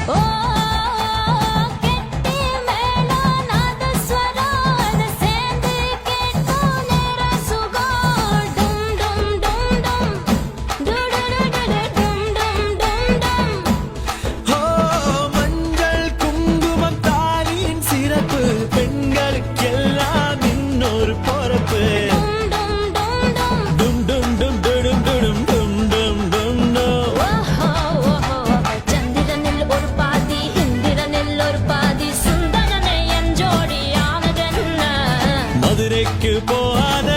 ஓ கெட்டி மேளம் நாதஸ்வரம் அது சேர்ந்து கேட்கும் நேர சுகம் டும் டும் டும் டும் டுடுடுடுடு டும் டும் டும் டும் ஓ மஞ்சள் குங்குமம் தாலியின் சிறப்பு பெண்களுக்கெல்லாம் இன்னொரு பொறுப்பு டும் டும் டும் டும் டும் டும் டும் டும் டும் டும் டும் டும் ஓஹோ ஓஹோ சந்திரனில் ஒரு பாதி இந்திரனில் ஒரு பாதி சுந்தரனை என் ஜோடியானதென்ன மதுரைக்கு போகாத